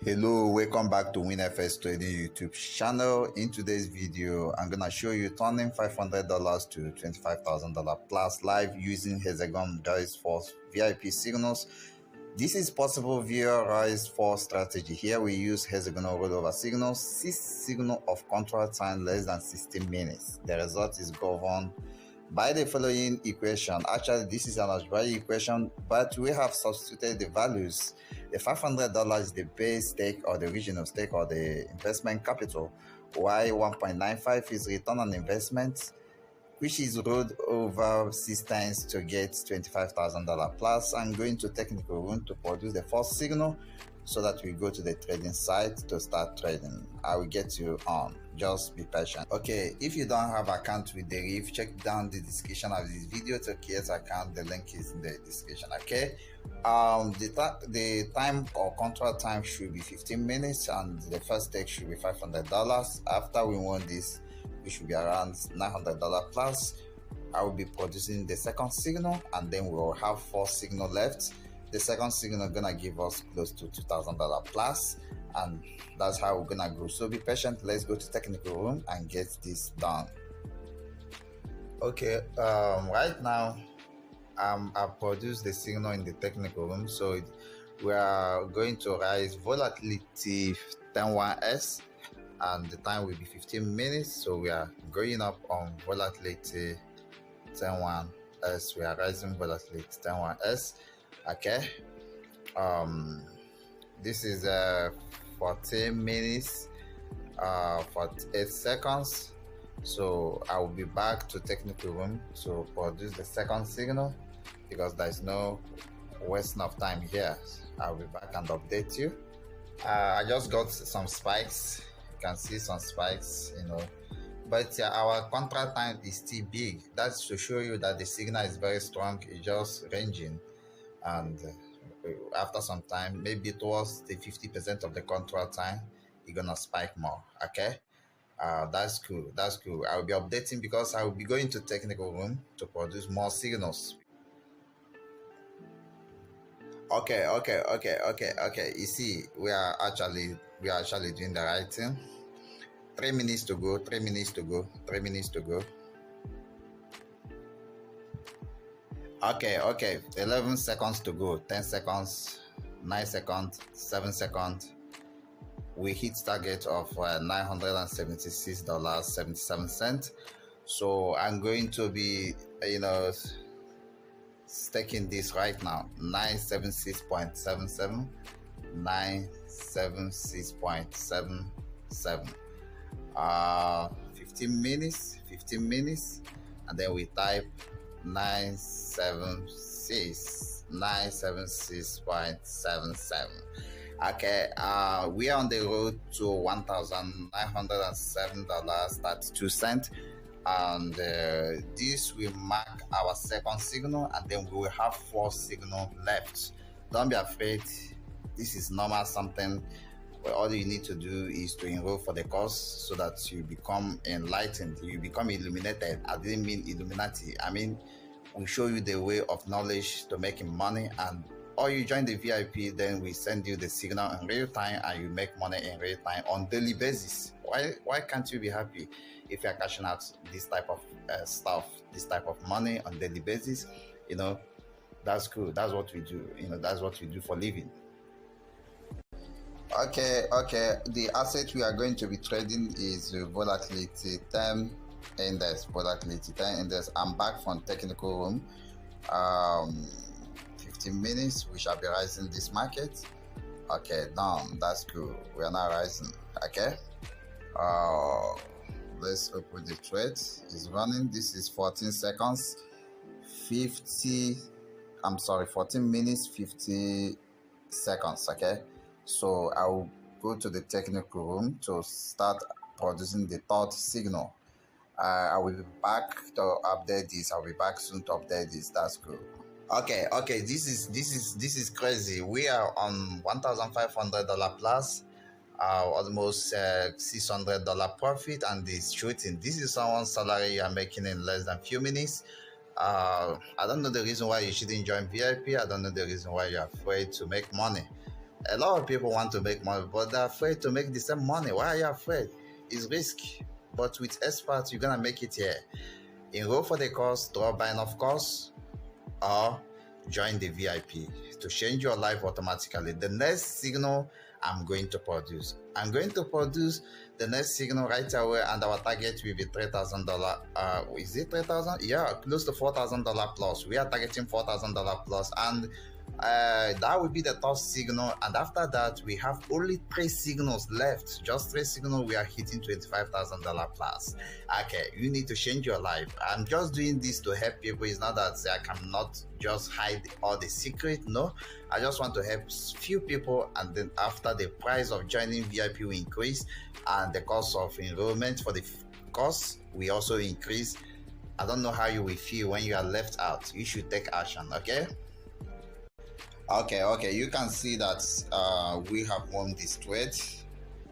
Hello, welcome back to WINFXTRADING YouTube channel. In today's video, I'm gonna show you turning $500 to $25,000 plus live using Hexagon Rise Force VIP signals. This is possible via Rise Force strategy. Here we use hexagonal rollover signals, 6 signal of contract time less than 16 minutes. The result is governed by the following equation. Actually, this is an algebraic equation, but we have substituted the values. The $500 is the base stake or the original stake or the investment capital, while 1.95 is return on investment, which is rolled over 6 times to get $25,000 plus. I'm going to technical room to produce the first signal so that we go to the trading site to start trading. I will get you on. Just be patient. Okay, if you don't have account with Deriv, check down the description of this video to create account. The link is in the description. Okay, the time or contract time should be 15 minutes and the first stake should be $500. After we won this, we should be around $900 plus. I will be producing the second signal and then we will have 4 signal left. The second signal gonna give us close to $2,000 plus, and that's how we're gonna go. So be patient. Let's go to technical room and get this done. Okay, right now I've produced the signal in the technical room. So we are going to rise volatility 10-1s and the time will be 15 minutes. So we are going up on volatility 10-1s. We are rising volatility 10-1s. Okay, this is 14 minutes 48 seconds. So I will be back to technical room to produce the second signal because there is no wasting of time here. I'll be back and update you. I just got some spikes. You can see some spikes, but our contract time is still big. That's to show you that the signal is very strong. It's just ranging, and after some time, maybe towards the 50% of the contract time, you're gonna spike more. Okay, that's cool. I will be updating because I will be going to technical room to produce more signals. Okay. You see, we are actually doing the right thing. 3 minutes to go. 3 minutes to go. Okay, 11 seconds to go. 10 seconds, 9 seconds, 7 seconds. We hit target of $976.77. So I'm going to be staking this right now. 976.77, 976.77. 15 minutes, and then we type 976.77. Okay, we are on the road to $1,907.32, and this will mark our second signal, and then we will have 4 signals left. Don't be afraid. This is normal something. Well, all you need to do is to enroll for the course so that you become enlightened, you become illuminated. I didn't mean Illuminati. I mean, we show you the way of knowledge to making money, and or you join the VIP, then we send you the signal in real time and you make money in real time on daily basis. Why can't you be happy if you're cashing out this type of stuff, this type of money on daily basis? That's cool. That's what we do. That's what we do for living. Okay, the asset we are going to be trading is volatility 10 index. I'm back from technical room. 15 minutes, we shall be rising this market. Okay, done. That's cool. We are now rising. Okay, let's open the trade. It's running. This is 14 seconds 14 minutes 50 seconds. Okay, so I will go to the technical room to start producing the third signal. I will be back to update this. I'll be back soon to update this. That's cool. Okay, this is crazy. We are on $1,500 plus, almost $600 profit, and this shooting. This is someone's salary you are making in less than few minutes. I don't know the reason why you shouldn't join VIP. I don't know the reason why you're afraid to make money. A lot of people want to make money, but they're afraid to make the same money. Why are you afraid? It's risk. But with experts, you're going to make it here. Enroll for the course, drop by enough course, or join the VIP to change your life automatically. The next signal I'm going to produce the next signal right away, and our target will be $3,000. Is it 3,000? Yeah, close to $4,000 plus. We are targeting $4,000 plus, and that will be the top signal. And after that, we have only 3 signals left. Just 3 signals, we are hitting $25,000 plus. Okay, you need to change your life. I'm just doing this to help people. It's not that I cannot just hide all the secret. No, I just want to help few people, and then after, the price of joining VIP will increase, and the cost of enrollment for the course will also increase. I don't know how you will feel when you are left out. You should take action. Okay, you can see that we have won this trade.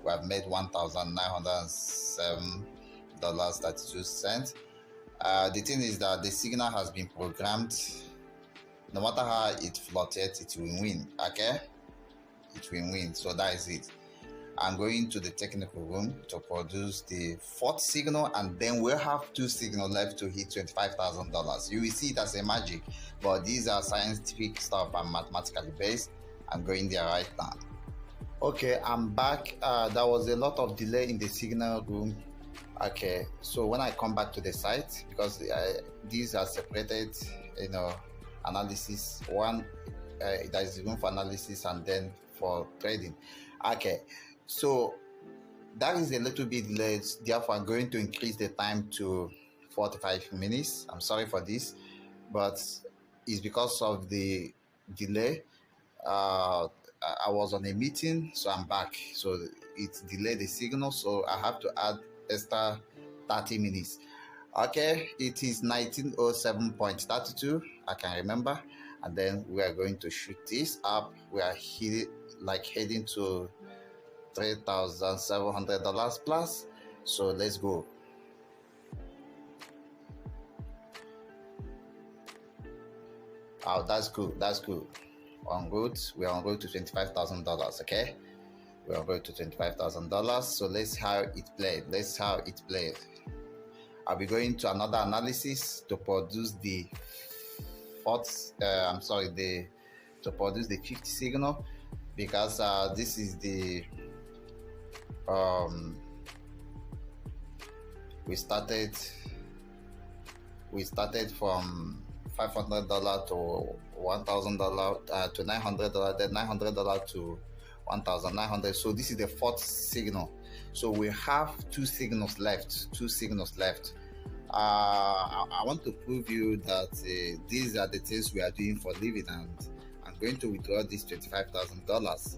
We have made $1,907.32. The thing is that the signal has been programmed. No matter how it fluctuates, it will win. Okay, it will win. So that is it. I'm going to the technical room to produce the 4th signal, and then we'll have 2 signals left to hit $25,000. You will see it as a magic, but these are scientific stuff and mathematically based. I'm going there right now. Okay, I'm back. There was a lot of delay in the signal room. Okay, so when I come back to the site, because these are separated, analysis. One, there is room for analysis and then for trading. Okay, so that is a little bit late. Therefore, I'm going to increase the time to 45 minutes. I'm sorry for this, but it's because of the delay. I was on a meeting, so I'm back. So it delayed the signal, so I have to add extra 30 minutes. Okay, it is 1907.32. I can remember. And then we are going to shoot this up. We are heading to $3,700 plus. So let's go. Oh, that's good. On route, we are on route to $25,000. Okay, we are on route to $25,000. So let's see how it played. I'll be going to another analysis to produce the 5th signal, because this is the we started from $500 to $1,000 to $900, then $900 to $1,900. So this is the 4th signal. So we have 2 signals left. I want to prove you that these are the things we are doing for living, and I'm going to withdraw this $25,000.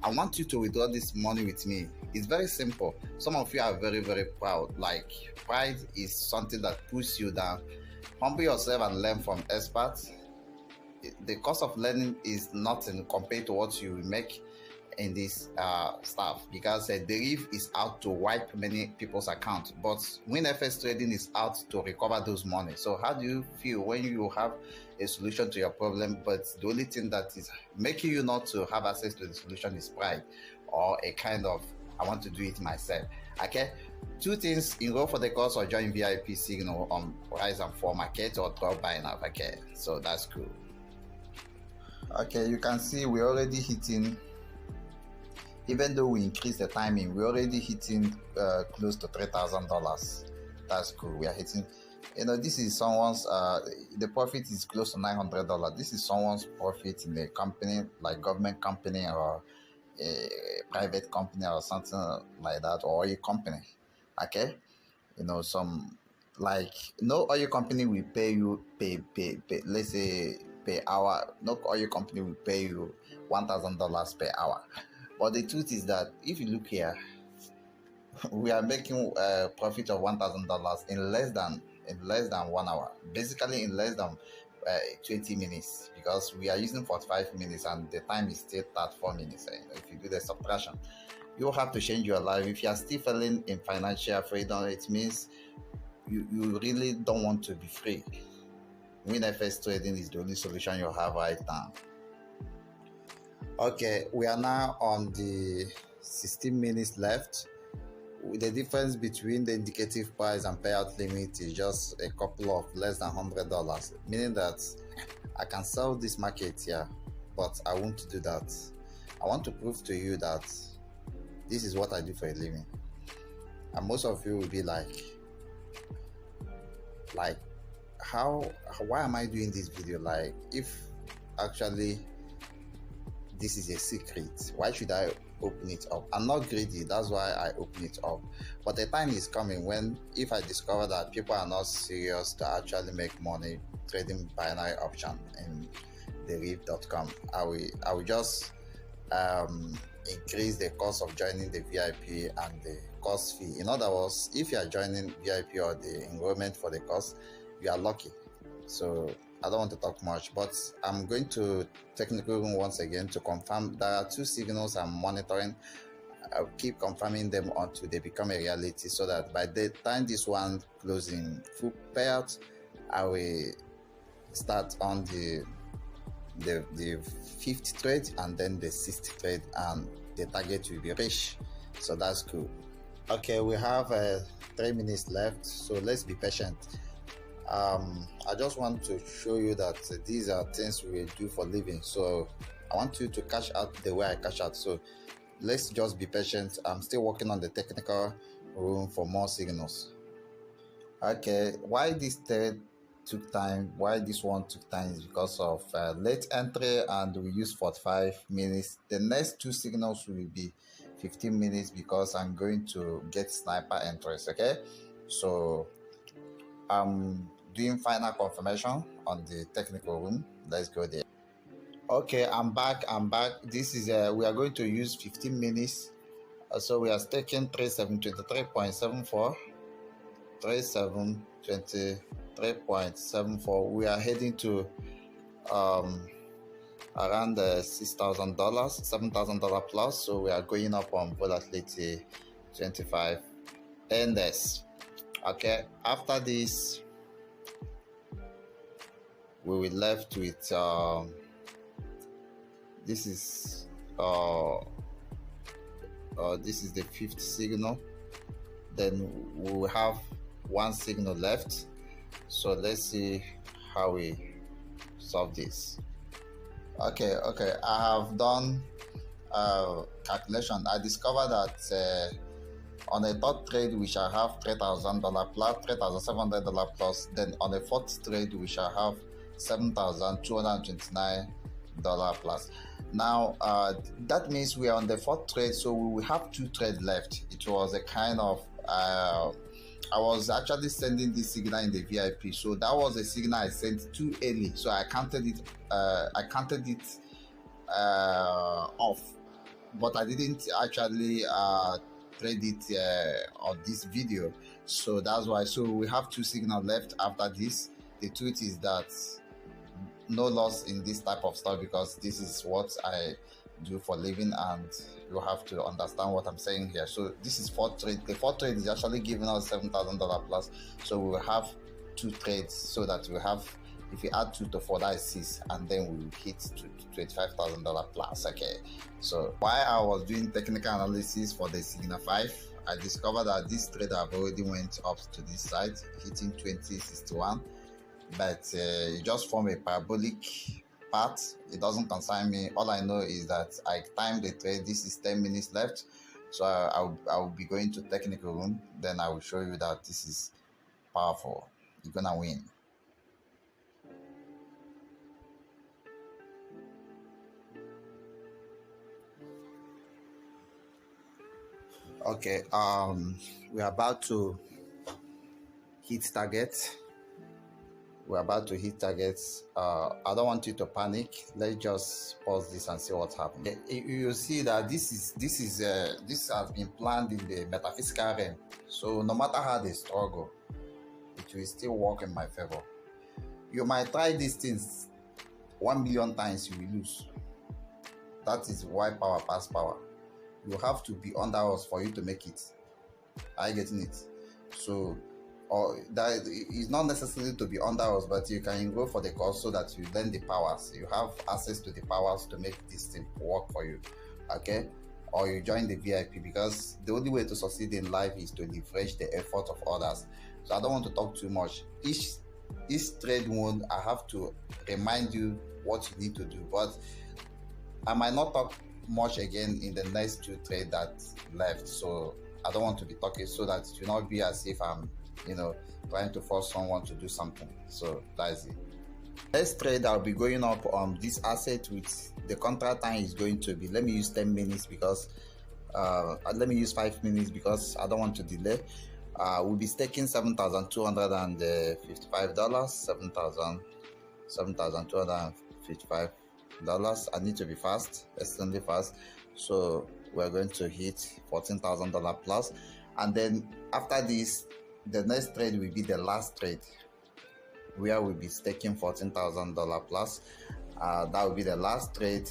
I want you to withdraw this money with me. It's very simple. Some of you are very, very proud. Like, pride is something that pushes you down. Humble yourself and learn from experts. The cost of learning is nothing compared to what you make in this stuff, because Deriv is out to wipe many people's accounts, but WINFX Trading is out to recover those money. So how do you feel when you have a solution to your problem, but the only thing that is making you not to have access to the solution is pride, or a kind of I want to do it myself? Okay, 2 things: enroll for the course or join VIP signal on Rise and Fall market, or drop by now. Okay, so that's cool. Okay, you can see we're already hitting. Even though we increase the timing, we're already hitting close to $3,000. That's cool. We are hitting, this is someone's, the profit is close to $900. This is someone's profit in a company, like government company or a private company or something like that, or a company. Okay, some, like, no oil company will pay you let's say per hour. No oil company will pay you $1,000 per hour. But the truth is that if you look here, we are making a profit of $1,000 in less than 1 hour. Basically, in less than 20 minutes, because we are using 45 minutes and the time is still 34 minutes. If you do the subtraction, you have to change your life. If you are still failing in financial freedom, it means you really don't want to be free. WINFX Trading is the only solution you have right now. Okay, we are now on the 16 minutes left. The difference between the indicative price and payout limit is just a couple of less than $100, meaning that I can sell this market here, but I won't do that. I want to prove to you that this is what I do for a living. And most of you will be like why am I doing this video? Like, if actually this is a secret, why should I open it up? I'm not greedy, that's why I open it up. But the time is coming when, if I discover that people are not serious to actually make money trading binary option in Deriv.com, I will just increase the cost of joining the VIP and the course fee. In other words, if you are joining VIP or the enrollment for the course, you are lucky. So I don't want to talk much, but I'm going to technical room once again to confirm. There are two signals I'm monitoring. I'll keep confirming them until they become a reality, so that by the time this one closing full payout, I will start on the 5th trade and then the 6th trade, and the target will be reached. So that's cool. Okay, we have 3 minutes left, so let's be patient. I just want to show you that these are things we do for living, so I want you to cash out the way I cash out. So let's just be patient. I'm still working on the technical room for more signals. Okay, why this trade took time, why this one took time, is because of late entry, and we use 45 minutes. The next two signals will be 15 minutes because I'm going to get sniper entries. Okay, so I'm doing final confirmation on the technical room. Let's go there. Okay, I'm back. This is we are going to use 15 minutes. So we are staking 3723.74, 3723.74. We are heading to around $6,000, $7,000 plus. So we are going up on volatility 25 NS. Okay, after this we will left with this is the 5th signal. Then we will have one signal left. So let's see how we solve this. Okay, I have done calculation. I discovered that on a third trade we shall have $3,000 plus, $3,700 plus. Then on a fourth trade we shall have $7,229 plus. Now that means we are on the fourth trade, so we will have 2 trades left. It was a kind of I was actually sending this signal in the VIP, so that was a signal I sent too early, so I counted it off, but I didn't actually trade it on this video. So that's why. So we have 2 signals left after this. The truth is that no loss in this type of stuff, because this is what I do for living, and you have to understand what I'm saying here. So this is 4th trade. The 4th trade is actually giving us $7,000 plus, so we will have 2 trades, so that we have, if we add 2 to 4, that is 6, and then we will hit to $25,000 plus. Okay, so while I was doing technical analysis for the signal 5, I discovered that this trade have already went up to this side, hitting 2061, but it just formed a parabolic path. It doesn't concern me. All I know is that I timed the trade. This is 10 minutes left, so I will be going to technical room. Then I will show you that this is powerful. You're gonna win. Okay, we're about to hit target. We're about to hit targets. I don't want you to panic. Let's just pause this and see what's happening. You see that this has been planned in the metaphysical realm. So no matter how they struggle, it will still work in my favor. You might try these things 1 million times, you will lose. That is why power pass power. You have to be under us for you to make it. Are you getting it? So or that is not necessarily to be under us, but you can enroll for the course so that you learn the powers. You have access to the powers to make this thing work for you, okay? Or you join the VIP, because the only way to succeed in life is to leverage the effort of others. So I don't want to talk too much. Each trade one, I have to remind you what you need to do, but I might not talk much again in the next 2 trades that left. So I don't want to be talking so that it will not be as if I'm, trying to force someone to do something. So that's it. Next trade, I'll be going up on this asset with the contract time is going to be, let me use 10 minutes because let me use 5 minutes because I don't want to delay. We'll be staking $7,255, $7,255. I need to be fast, extremely fast. So we're going to hit $14,000 plus, and then after this, the next trade will be the last trade where we'll be staking $14,000 plus. That will be the last trade.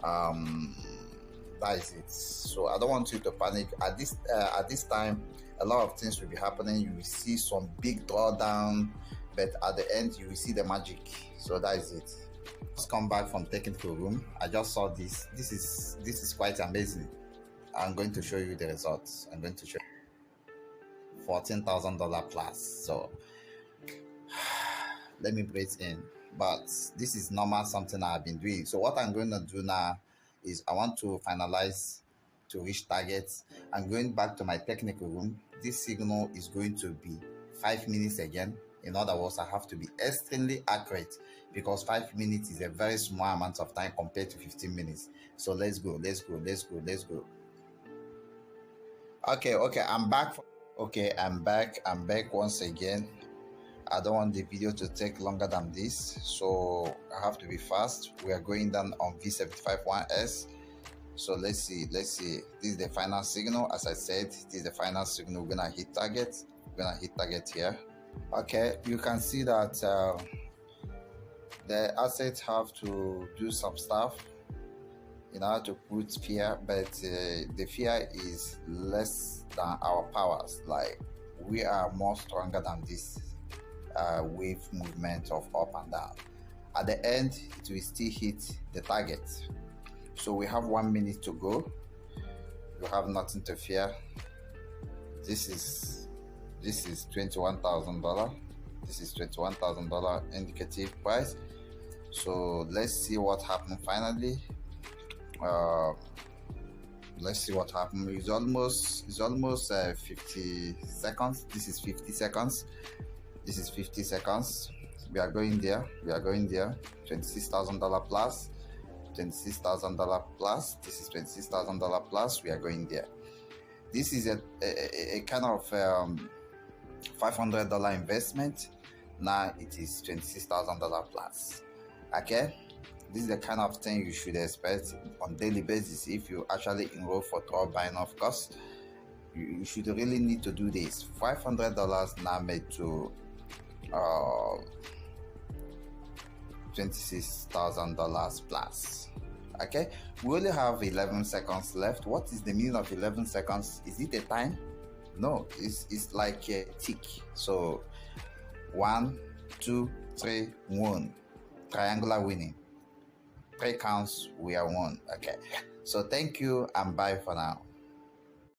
That is it. So I don't want you to panic at this time. A lot of things will be happening. You will see some big drawdown, but at the end you will see the magic. So that is it. Just come back from technical room. I just saw this. This is quite amazing. I'm going to show you the results. I'm going to show you $14,000 plus. So let me breathe in. But this is normal, something I've been doing. So what I'm going to do now is I want to finalize to reach targets. I'm going back to my technical room. This signal is going to be 5 minutes again. In other words, I have to be extremely accurate because 5 minutes is a very small amount of time compared to 15 minutes. So let's go. Okay, I'm back. I'm back once again. I don't want the video to take longer than this, so I have to be fast. We are going down on V751S. So let's see. This is the final signal. As I said, this is the final signal. We're gonna hit target. Here. Okay, you can see that the assets have to do some stuff in order to put fear, but the fear is less than our powers. Like, we are more stronger than this wave movement of up and down. At the end, it will still hit the target. So we have 1 minute to go. You have nothing to fear. This is $21,000. This is $21,000 indicative price. So let's see what happened finally. Let's see what happened. It's almost 50 seconds. This is 50 seconds. This is 50 seconds. We are going there. $26,000 plus. $26,000 plus. This is $26,000 plus. We are going there. This is a kind of $500 investment. Now it is $26,000 plus. Okay, this is the kind of thing you should expect on daily basis if you actually enroll for top buying. Of course, you should really need to do this. $500 now made to $26,000 plus. Okay, we only have 11 seconds left. What is the meaning of 11 seconds? Is it a time? No, it's like a tick. So 1, 2, 3, 1. Triangular winning. 3 counts, we are won. Okay, so thank you and bye for now.